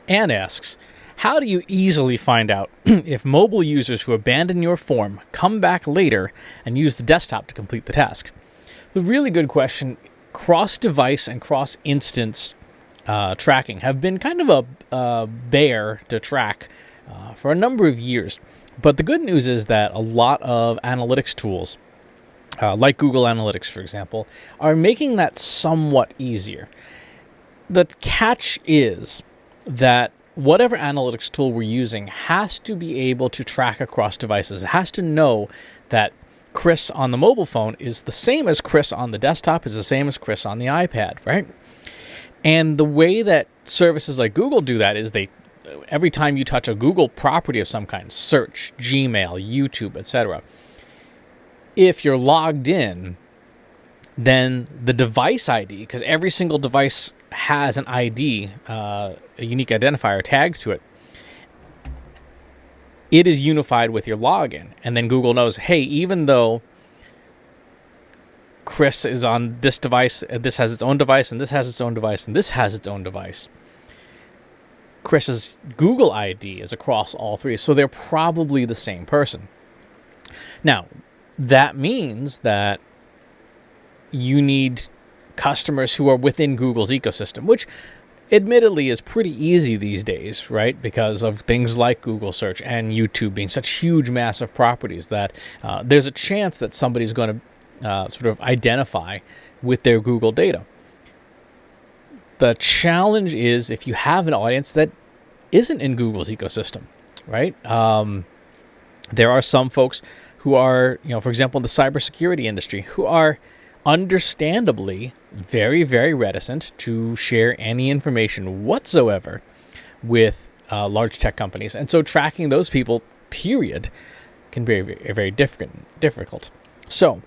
Anne asks, how do you easily find out if mobile users who abandon your form come back later and use the desktop to complete the task? A really good question. Cross-device and cross-instance tracking have been kind of a bear to track for a number of years. But the good news is that a lot of analytics tools, like Google Analytics, for example, are making that somewhat easier. The catch is that whatever analytics tool we're using has to be able to track across devices. It has to know that Chris on the mobile phone is the same as Chris on the desktop, is the same as Chris on the iPad, right? And the way that services like Google do that is every time you touch a Google property of some kind, search, Gmail, YouTube, etc., if you're logged in, then the device ID, because every single device has an ID, a unique identifier tagged to it, it is unified with your login. And then Google knows, hey, even though Chris is on this device, and this has its own device, and this has its own device, and this has its own device, Chris's Google ID is across all three, so they're probably the same person. Now, that means that you need customers who are within Google's ecosystem, which admittedly is pretty easy these days, right? Because of things like Google Search and YouTube being such huge, massive properties that there's a chance that somebody's going to sort of identify with their Google data. The challenge is if you have an audience that isn't in Google's ecosystem, right? There are some folks who are, for example, in the cybersecurity industry, who are understandably very, very reticent to share any information whatsoever with large tech companies. And so tracking those people, period, can be very, very difficult. So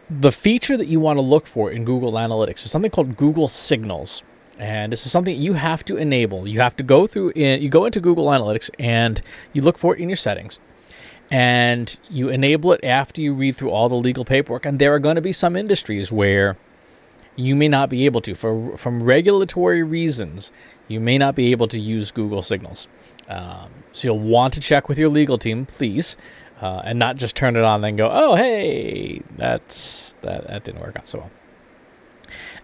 the feature that you want to look for in Google Analytics is something called Google Signals. And this is something you have to enable. You have to go into Google Analytics and you look for it in your settings. And you enable it after you read through all the legal paperwork. And there are going to be some industries where you may not be able to. From regulatory reasons, you may not be able to use Google Signals. So you'll want to check with your legal team, please, and not just turn it on and then go, oh, hey, that didn't work out so well.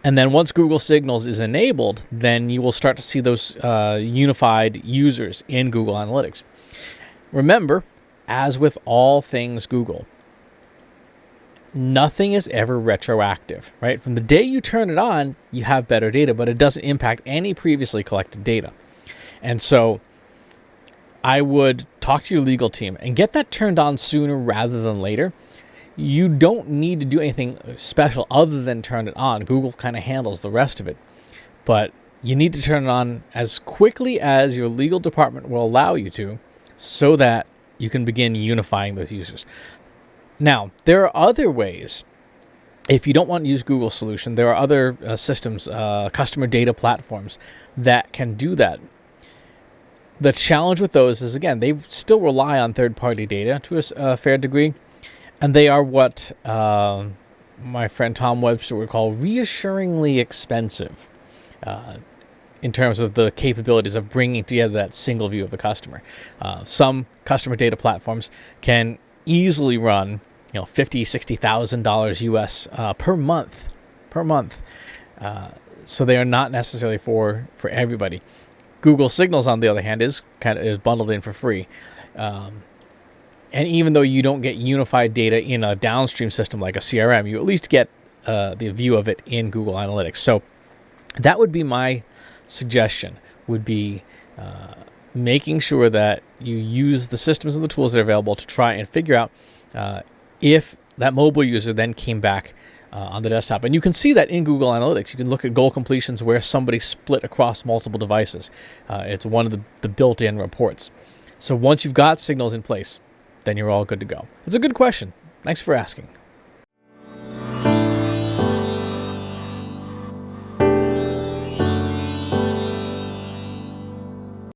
And then once Google Signals is enabled, then you will start to see those unified users in Google Analytics. Remember, as with all things Google, nothing is ever retroactive, right? From the day you turn it on, you have better data, but it doesn't impact any previously collected data. And so I would talk to your legal team and get that turned on sooner rather than later. You don't need to do anything special other than turn it on. Google kind of handles the rest of it. But you need to turn it on as quickly as your legal department will allow you to, so that you can begin unifying those users. Now, there are other ways. If you don't want to use Google's solution, there are other systems, customer data platforms that can do that. The challenge with those is, again, they still rely on third-party data to a fair degree, and they are what my friend Tom Webster would call reassuringly expensive in terms of the capabilities of bringing together that single view of the customer. Some customer data platforms can easily run, $50,000, $60,000 US per month. So they are not necessarily for everybody. Google Signals, on the other hand, is bundled in for free. And even though you don't get unified data in a downstream system like a CRM, you at least get the view of it in Google Analytics. So that would be my suggestion, would be making sure that you use the systems and the tools that are available to try and figure out if that mobile user then came back on the desktop. And you can see that in Google Analytics. You can look at goal completions where somebody split across multiple devices. It's one of the built-in reports. So once you've got signals in place, then you're all good to go. It's a good question. Thanks for asking.